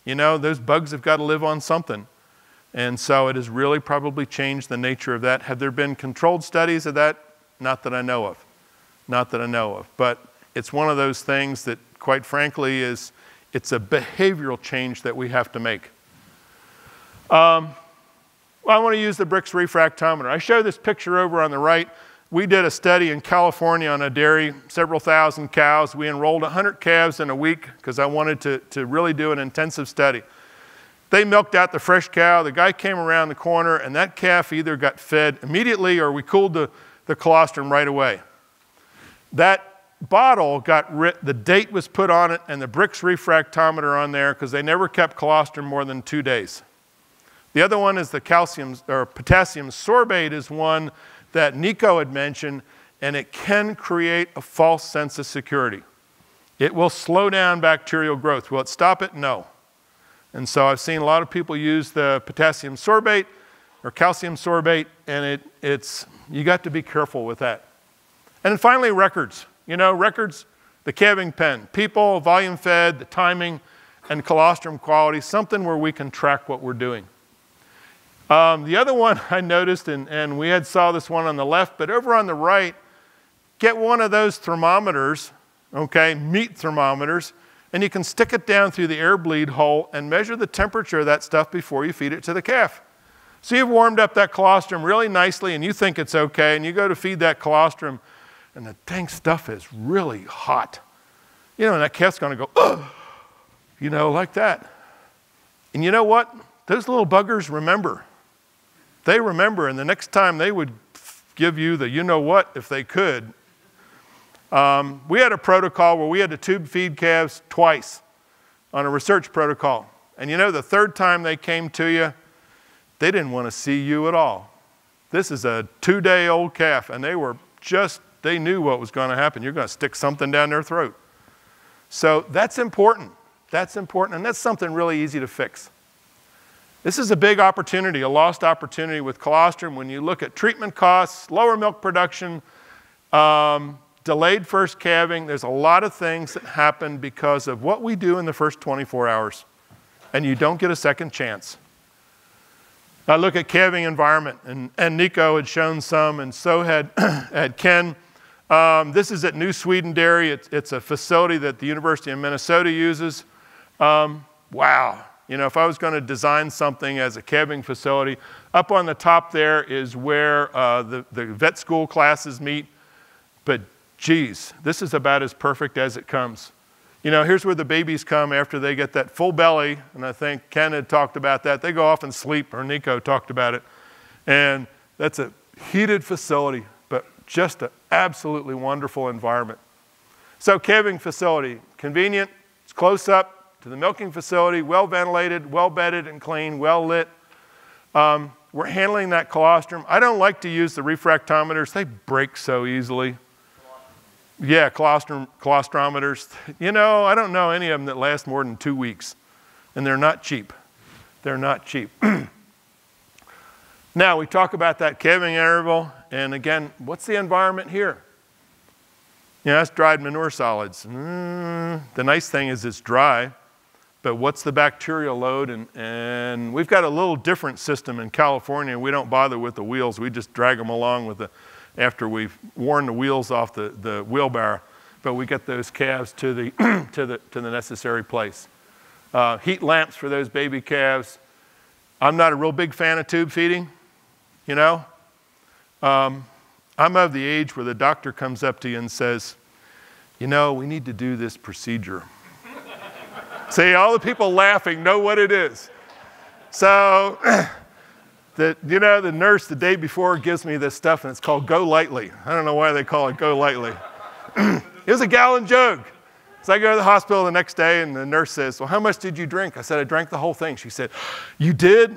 You know, those bugs have got to live on something. And so it has really probably changed the nature of that. Have there been controlled studies of that? Not that I know of. Not that I know of. But it's one of those things that, quite frankly, it's a behavioral change that we have to make. Well, I want to use the Brix refractometer. I show this picture over on the right. We did a study in California on a dairy, several thousand cows. We enrolled 100 calves in a week because I wanted to really do an intensive study. They milked out the fresh cow. The guy came around the corner, and that calf either got fed immediately or we cooled the colostrum right away. That bottle the date was put on it and the Brix refractometer on there because they never kept colostrum more than 2 days. The other one is the potassium sorbate is one that Nico had mentioned, and it can create a false sense of security. It will slow down bacterial growth. Will it stop it? No. And so I've seen a lot of people use the potassium sorbate or calcium sorbate, and you got to be careful with that. And then finally, records. You know, records, the calving pen, people, volume fed, the timing, and colostrum quality, something where we can track what we're doing. The other one I noticed, and we saw this one on the left, but over on the right, get one of those thermometers, okay, meat thermometers, and you can stick it down through the air bleed hole and measure the temperature of that stuff before you feed it to the calf. So you've warmed up that colostrum really nicely and you think it's okay, and you go to feed that colostrum and the dang stuff is really hot. You know, and that calf's going to go, oh, you know, like that. And you know what? Those little buggers remember. They remember, and the next time they would give you the you know what if they could. We had a protocol where we had to tube feed calves twice on a research protocol. And you know, the third time they came to you, they didn't want to see you at all. This is a 2-day-old calf, and they knew what was going to happen. You're going to stick something down their throat. So that's important. That's important, and that's something really easy to fix. This is a big opportunity, a lost opportunity with colostrum when you look at treatment costs, lower milk production, delayed first calving. There's a lot of things that happen because of what we do in the first 24 hours, and you don't get a second chance. I look at calving environment, and Nico had shown some, and so had Ken. This is at New Sweden Dairy. It's a facility that the University of Minnesota uses. Wow. You know, if I was going to design something as a calving facility, up on the top there is where the vet school classes meet. But geez, this is about as perfect as it comes. You know, here's where the babies come after they get that full belly, and I think Ken had talked about that. They go off and sleep, or Nico talked about it. And that's a heated facility, but just an absolutely wonderful environment. So calving facility, convenient, it's close up to the milking facility, well ventilated, well bedded and clean, well lit. We're handling that colostrum. I don't like to use the refractometers. They break so easily. Yeah, colostrometers. You know, I don't know any of them that last more than 2 weeks. And they're not cheap. They're not cheap. Now, we talk about that calving interval. And again, what's the environment here? You know, that's dried manure solids. The nice thing is it's dry. But what's the bacterial load? And we've got a little different system in California. We don't bother with the wheels. We just drag them along with after we've worn the wheels off the wheelbarrow. But we get those calves to the, to the necessary place. Heat lamps for those baby calves. I'm not a real big fan of tube feeding, you know. I'm of the age where the doctor comes up to you and says, you know, we need to do this procedure. See, all the people laughing know what it is. So, the nurse the day before gives me this stuff, and it's called Go Lightly. I don't know why they call it Go Lightly. It was a gallon jug. So I go to the hospital the next day, and the nurse says, well, how much did you drink? I said, I drank the whole thing. She said, you did?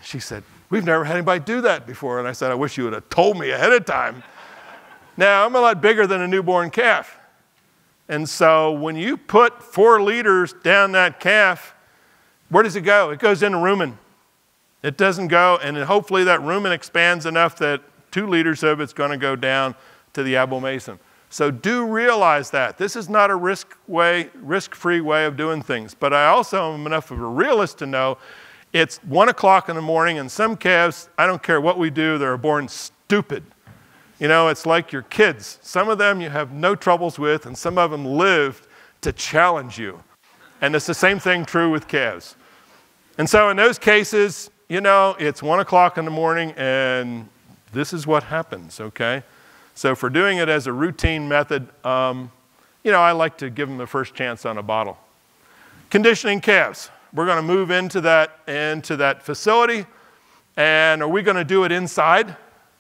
She said, we've never had anybody do that before. And I said, I wish you would have told me ahead of time. Now, I'm a lot bigger than a newborn calf. And so when you put 4 liters down that calf, where does it go? It goes into rumen. It doesn't go, and hopefully that rumen expands enough that 2 liters of it's going to go down to the abomasum. So do realize that. This is not a risk-free way of doing things. But I also am enough of a realist to know it's 1 o'clock in the morning, and some calves, I don't care what we do, they're born stupid. You know, it's like your kids. Some of them you have no troubles with, and some of them live to challenge you. And it's the same thing true with calves. And so in those cases, you know, it's 1 o'clock in the morning, and this is what happens, okay? So for doing it as a routine method, you know, I like to give them the first chance on a bottle. Conditioning calves. We're going to move into that facility, and are we going to do it inside?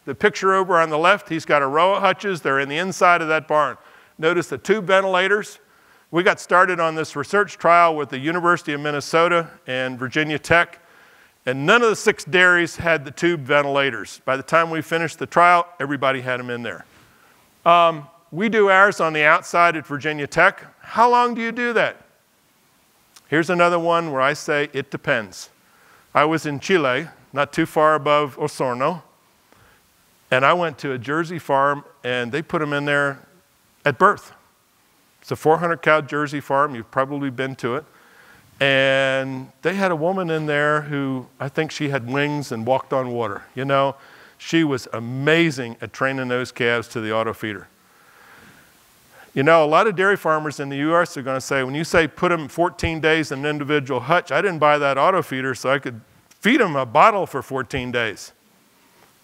The picture over on the left, he's got a row of hutches. They're in the inside of that barn. Notice the tube ventilators. We got started on this research trial with the University of Minnesota and Virginia Tech, and none of the 6 dairies had the tube ventilators. By the time we finished the trial, everybody had them in there. We do ours on the outside at Virginia Tech. How long do you do that? Here's another one where I say it depends. I was in Chile, not too far above Osorno, and I went to a Jersey farm, and they put them in there at birth. It's a 400-cow Jersey farm. You've probably been to it. And they had a woman in there who, I think she had wings and walked on water. You know, she was amazing at training those calves to the auto feeder. You know, a lot of dairy farmers in the U.S. are going to say, when you say put them 14 days in an individual hutch, I didn't buy that auto feeder so I could feed them a bottle for 14 days.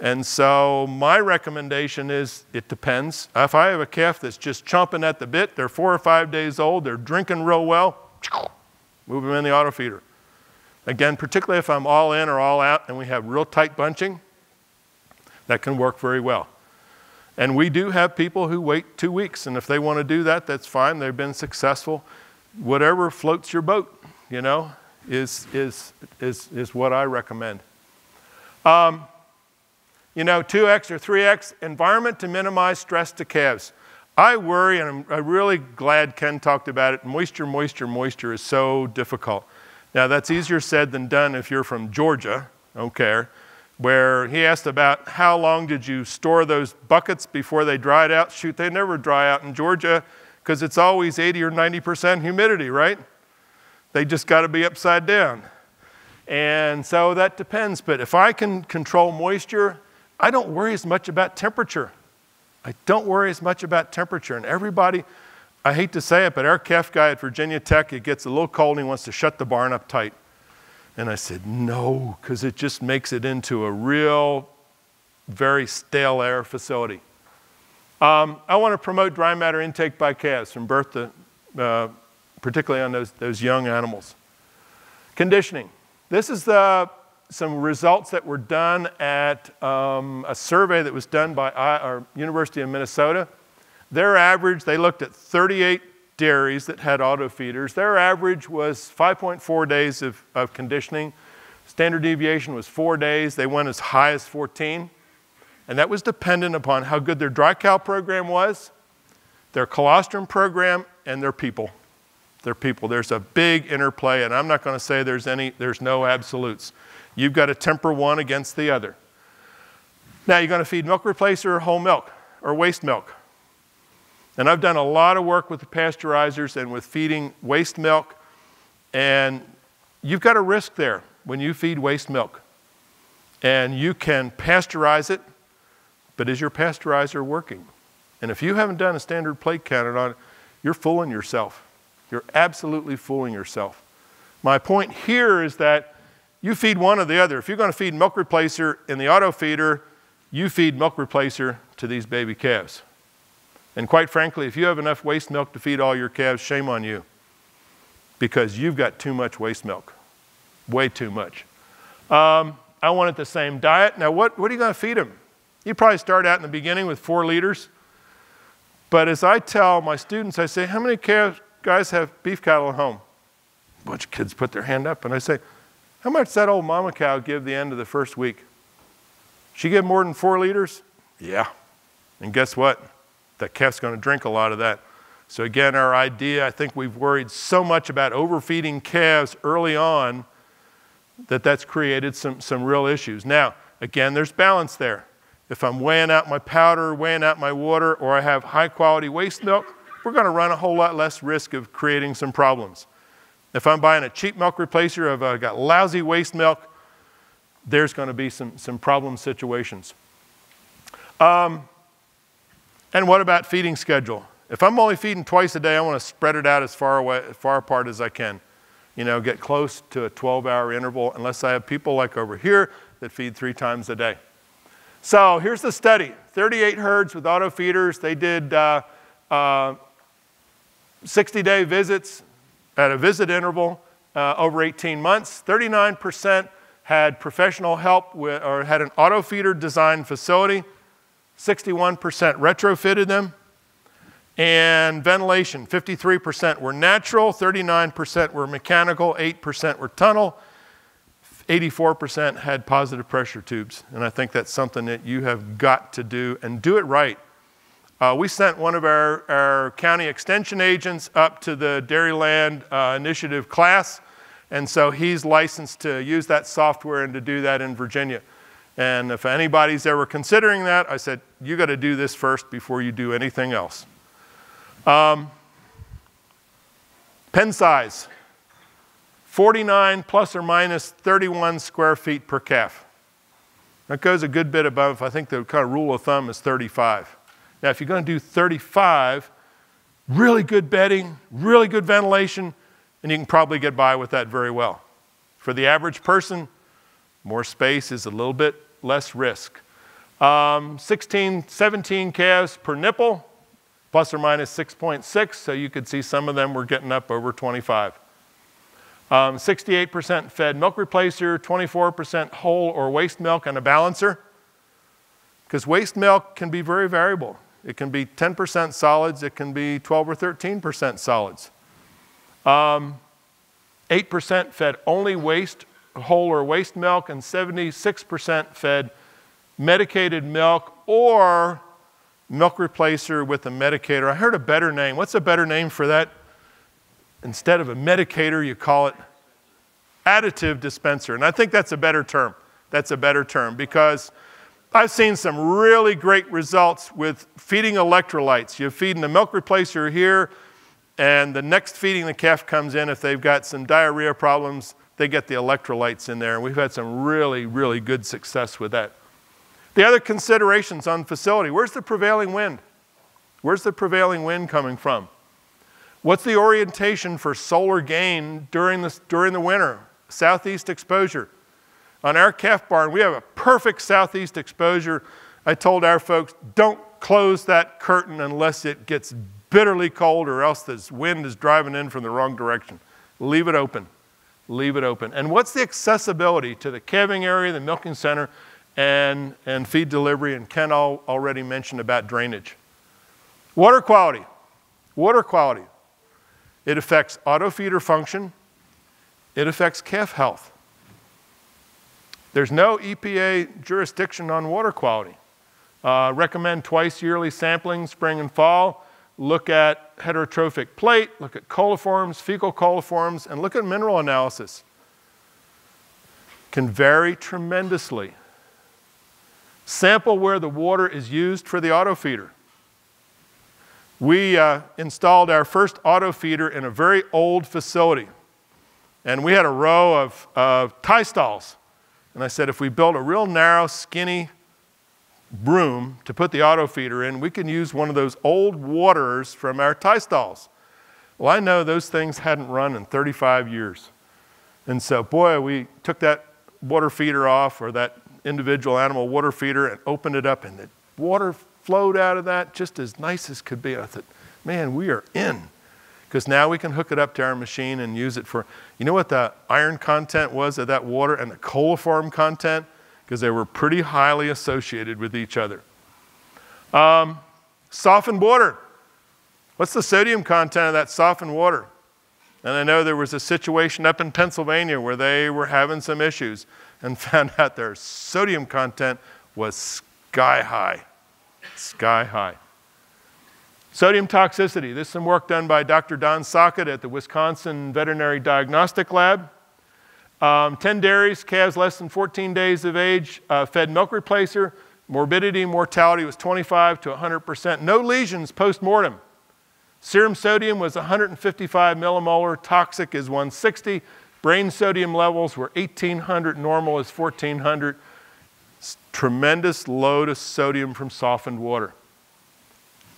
And so my recommendation is it depends. If I have a calf that's just chomping at the bit, they're 4 or 5 days old, they're drinking real well, move them in the auto feeder. Again, particularly if I'm all in or all out and we have real tight bunching, that can work very well. And we do have people who wait 2 weeks, and if they want to do that, that's fine. They've been successful. Whatever floats your boat, you know, is what I recommend. You know, 2X or 3X, environment to minimize stress to calves. I worry, and I'm really glad Ken talked about it. Moisture, moisture, moisture is so difficult. Now, that's easier said than done if you're from Georgia, okay, where he asked about how long did you store those buckets before they dried out. Shoot, they never dry out in Georgia because it's always 80 or 90% humidity, right? They just got to be upside down. And so that depends. But if I can control moisture, I don't worry as much about temperature. I don't worry as much about temperature. And everybody, I hate to say it, but our calf guy at Virginia Tech, it gets a little cold and he wants to shut the barn up tight. And I said, no, because it just makes it into a real, very stale air facility. I want to promote dry matter intake by calves from birth to, particularly on those young animals. Conditioning. This is some results that were done at a survey that was done by our University of Minnesota. Their average, they looked at 38 dairies that had auto feeders. Their average was 5.4 days of conditioning. Standard deviation was 4 days. They went as high as 14. And that was dependent upon how good their dry cow program was, their colostrum program, and their people. Their people. There's a big interplay, and I'm not going to say there's no absolutes. You've got to temper one against the other. Now, you're going to feed milk replacer or whole milk or waste milk. And I've done a lot of work with the pasteurizers and with feeding waste milk, and you've got a risk there when you feed waste milk. And you can pasteurize it, but is your pasteurizer working? And if you haven't done a standard plate count on it, you're fooling yourself. You're absolutely fooling yourself. My point here is that you feed one or the other. If you're going to feed milk replacer in the auto feeder, you feed milk replacer to these baby calves. And quite frankly, if you have enough waste milk to feed all your calves, shame on you, because you've got too much waste milk, way too much. I wanted the same diet. Now, what are you going to feed them? You probably start out in the beginning with 4 liters. But as I tell my students, I say, how many guys have beef cattle at home? A bunch of kids put their hand up, and I say, how much does that old mama cow give the end of the first week? She give more than 4 liters? Yeah. And guess what? That calf's going to drink a lot of that. So again, our idea, I think we've worried so much about overfeeding calves early on that's created some real issues. Now, again, there's balance there. If I'm weighing out my powder, weighing out my water, or I have high quality waste milk, we're going to run a whole lot less risk of creating some problems. If I'm buying a cheap milk replacer, if I've got lousy waste milk, there's going to be some problem situations. And what about feeding schedule? If I'm only feeding twice a day, I want to spread it out as far apart as I can. You know, get close to a 12-hour interval, unless I have people like over here that feed 3 times a day. So here's the study. 38 herds with auto feeders. They did 60-day visits at a visit interval over 18 months. 39% had professional help or had an auto feeder design facility. 61% retrofitted them. And ventilation, 53% were natural, 39% were mechanical, 8% were tunnel, 84% had positive pressure tubes. And I think that's something that you have got to do, and do it right. We sent one of our county extension agents up to the Dairyland Initiative class, and so he's licensed to use that software and to do that in Virginia. And if anybody's ever considering that, I said, you got to do this first before you do anything else. Pen size, 49 plus or minus 31 square feet per calf. That goes a good bit above, I think the kind of rule of thumb is 35. Now, if you're going to do 35, really good bedding, really good ventilation, and you can probably get by with that very well. For the average person, more space is a little bit less risk. 16, 17 calves per nipple, plus or minus 6.6, so you could see some of them were getting up over 25. 68% fed milk replacer, 24% whole or waste milk and a balancer, because waste milk can be very variable. It can be 10% solids, it can be 12 or 13% solids. 8% fed only waste, whole or waste milk, and 76% fed medicated milk or milk replacer with a medicator. I heard a better name. What's a better name for that? Instead of a medicator, you call it additive dispenser. And I think that's a better term. That's a better term because I've seen some really great results with feeding electrolytes. You're feeding the milk replacer here, and the next feeding the calf comes in, if they've got some diarrhea problems, they get the electrolytes in there. And we've had some really, really good success with that. The other considerations on facility, where's the prevailing wind? Where's the prevailing wind coming from? What's the orientation for solar gain during the winter? Southeast exposure. On our calf barn, we have a perfect southeast exposure. I told our folks, don't close that curtain unless it gets bitterly cold or else this wind is driving in from the wrong direction. Leave it open. Leave it open. And what's the accessibility to the calving area, the milking center, and feed delivery? And Ken already mentioned about drainage. Water quality. Water quality. It affects auto-feeder function. It affects calf health. There's no EPA jurisdiction on water quality. Recommend twice yearly sampling, spring and fall. Look at heterotrophic plate, look at coliforms, fecal coliforms, and look at mineral analysis. Can vary tremendously. Sample where the water is used for the auto feeder. We installed our first auto feeder in a very old facility. And we had a row of tie stalls. And I said, if we build a real narrow, skinny room to put the auto feeder in, we can use one of those old waterers from our tie stalls. Well, I know those things hadn't run in 35 years. And so, boy, we took that water feeder off, or that individual animal water feeder, and opened it up, and the water flowed out of that just as nice as could be. I thought, man, we are in. Because now we can hook it up to our machine and use it for, you know what the iron content was of that water and the coliform content? Because they were pretty highly associated with each other. Softened water. What's the sodium content of that softened water? And I know there was a situation up in Pennsylvania where they were having some issues and found out their sodium content was sky high. Sky high. Sodium toxicity. This is some work done by Dr. Don Sockett at the Wisconsin Veterinary Diagnostic Lab. 10 dairies, calves less than 14 days of age, fed milk replacer. Morbidity, mortality was 25 to 100%. No lesions post-mortem. Serum sodium was 155 millimolar, toxic is 160. Brain sodium levels were 1800, normal is 1400. Tremendous load of sodium from softened water.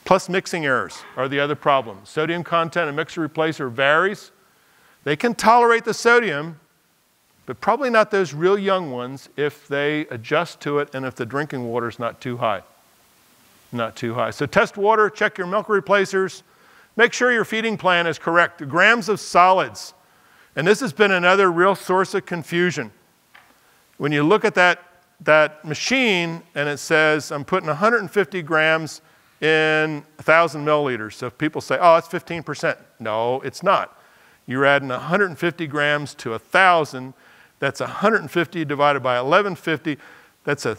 Plus mixing errors are the other problem. Sodium content in mixer replacer varies. They can tolerate the sodium, but probably not those real young ones if they adjust to it and if the drinking water is not too high. Not too high. So test water, check your milk replacers. Make sure your feeding plan is correct. The grams of solids. And this has been another real source of confusion. When you look at that machine and it says, I'm putting 150 grams in 1,000 milliliters. So if people say, oh, it's 15%. No, it's not. You're adding 150 grams to 1,000. That's 150 divided by 1150. That's a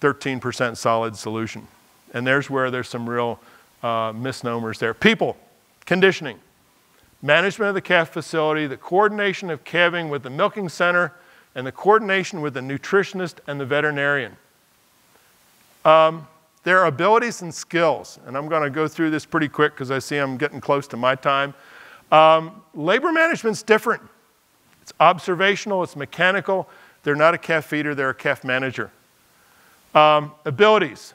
13% solid solution. And there's where there's some real misnomers there. People, conditioning, management of the calf facility, the coordination of calving with the milking center, and the coordination with the nutritionist and the veterinarian. There are abilities and skills, and I'm going to go through this pretty quick because I see I'm getting close to my time. Labor management's different. It's observational, it's mechanical. They're not a calf feeder, they're a calf manager. Abilities,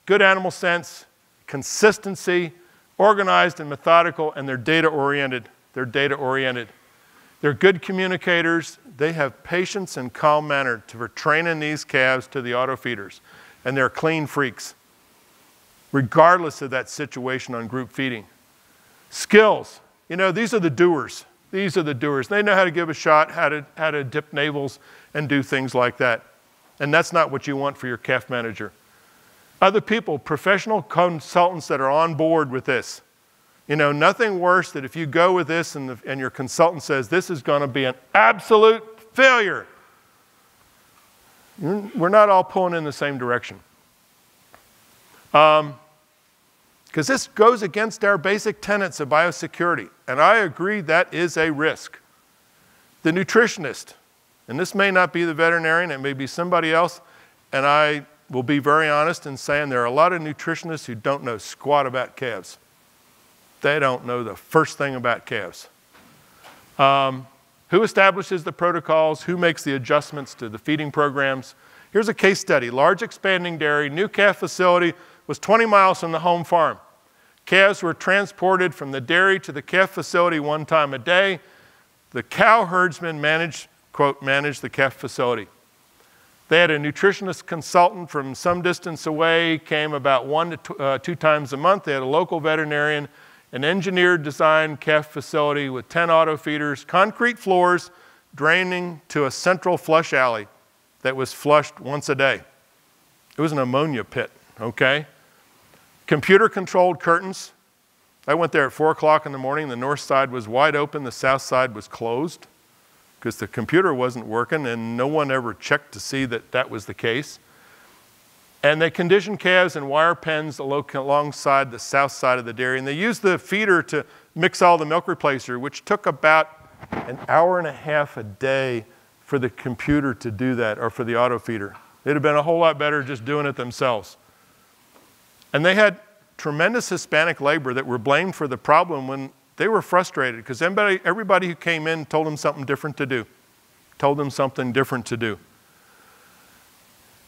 good animal sense, consistency, organized and methodical, and they're data-oriented. They're data-oriented. They're good communicators. They have patience and calm manner for training these calves to the auto feeders. and they're clean freaks, regardless of that situation on group feeding. Skills. You know, these are the doers. These are the doers. They know how to give a shot, how to dip navels, and do things like that. And that's not what you want for your calf manager. Other people, professional consultants that are on board with this. You know, nothing worse than if you go with this and your consultant says, this is going to be an absolute failure. We're not all pulling in the same direction. Because this goes against our basic tenets of biosecurity. And I agree that is a risk. The nutritionist, and this may not be the veterinarian, it may be somebody else, and I will be very honest in saying there are a lot of nutritionists who don't know squat about calves. They don't know the first thing about calves. Who establishes the protocols? Who makes the adjustments to the feeding programs? Here's a case study. Large expanding dairy, new calf facility was 20 miles from the home farm. Calves were transported from the dairy to the calf facility one time a day. The cow herdsman managed the calf facility. They had a nutritionist consultant from some distance away, came about 1 to 2 times a month. They had a local veterinarian, an engineered designed calf facility with 10 auto feeders, concrete floors, draining to a central flush alley that was flushed once a day. It was an ammonia pit, okay? Computer-controlled curtains. I went there at 4 o'clock in the morning. The north side was wide open. The south side was closed because the computer wasn't working, and no one ever checked to see that that was the case. And they conditioned calves in wire pens alongside the south side of the dairy. And they used the feeder to mix all the milk replacer, which took about an hour and a half a day for the computer to do that, or for the auto feeder. It'd have been a whole lot better just doing it themselves. And they had tremendous Hispanic labor that were blamed for the problem when they were frustrated because everybody who came in told them something different to do.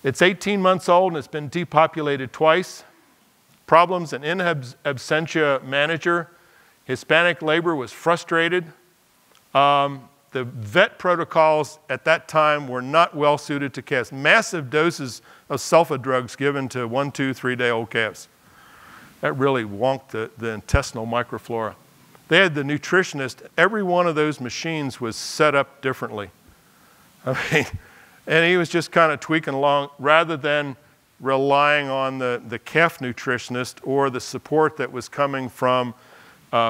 It's 18 months old and it's been depopulated twice. Problems in absentia manager. Hispanic labor was frustrated. The vet protocols at that time were not well suited to calves. Massive doses of sulfa drugs given to 1, 2, 3-day-old calves. That really wonked the intestinal microflora. They had the nutritionist. Every one of those machines was set up differently. I mean, and he was just kind of tweaking along rather than relying on the calf nutritionist or the support that was coming from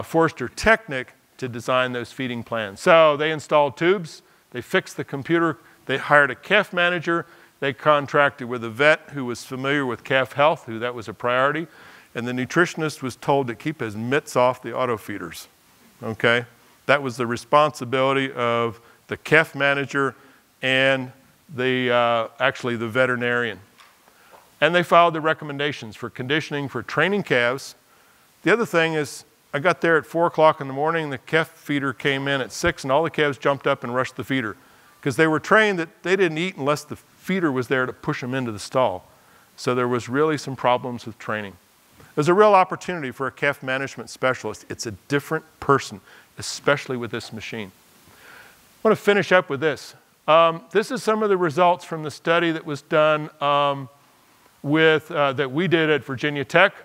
Forster Technic to design those feeding plans. So they installed tubes, they fixed the computer, they hired a calf manager, they contracted with a vet who was familiar with calf health, who that was a priority, and the nutritionist was told to keep his mitts off the auto feeders, okay? That was the responsibility of the calf manager and actually the veterinarian. And they followed the recommendations for conditioning, for training calves. The other thing is, I got there at 4 o'clock in the morning, the calf feeder came in at 6, and all the calves jumped up and rushed the feeder because they were trained that they didn't eat unless the feeder was there to push them into the stall. So there was really some problems with training. There's a real opportunity for a calf management specialist. It's a different person, especially with this machine. I want to finish up with this. This is some of the results from the study that was done that we did at Virginia Tech.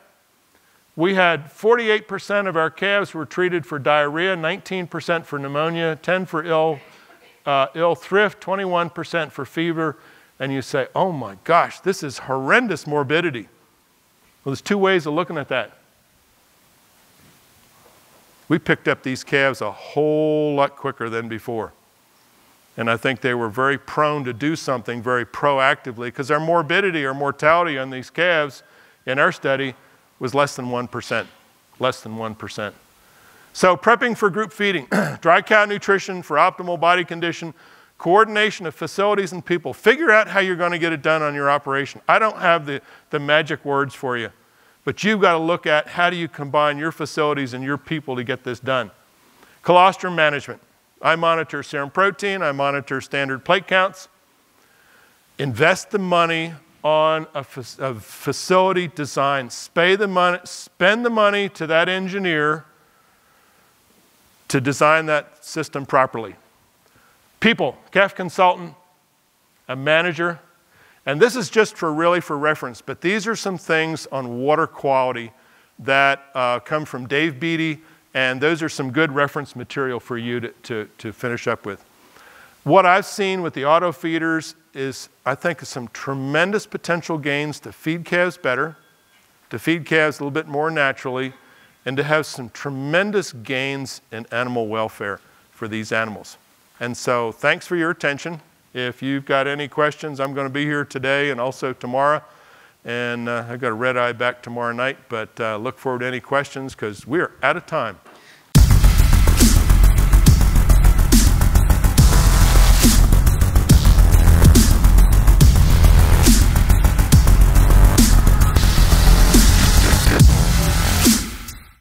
We had 48% of our calves were treated for diarrhea, 19% for pneumonia, 10% for ill thrift, 21% for fever. And you say, oh my gosh, this is horrendous morbidity. Well, there's 2 ways of looking at that. We picked up these calves a whole lot quicker than before. And I think they were very prone to do something very proactively because our morbidity or mortality on these calves in our study was less than 1%, less than 1%. So prepping for group feeding, dry cow nutrition for optimal body condition, coordination of facilities and people. Figure out how you're going to get it done on your operation. I don't have the magic words for you, but you've got to look at how do you combine your facilities and your people to get this done. Colostrum management. I monitor serum protein. I monitor standard plate counts. Invest the money on a facility design. Spend the money to that engineer to design that system properly. People, calf consultant, a manager, And this is just really for reference, but these are some things on water quality that come from Dave Beatty, and those are some good reference material for you to finish up with. What I've seen with the auto feeders is, I think, some tremendous potential gains to feed calves better, to feed calves a little bit more naturally, and to have some tremendous gains in animal welfare for these animals. And so thanks for your attention. If you've got any questions, I'm going to be here today and also tomorrow. And I've got a red eye back tomorrow night, but look forward to any questions because we're out of time.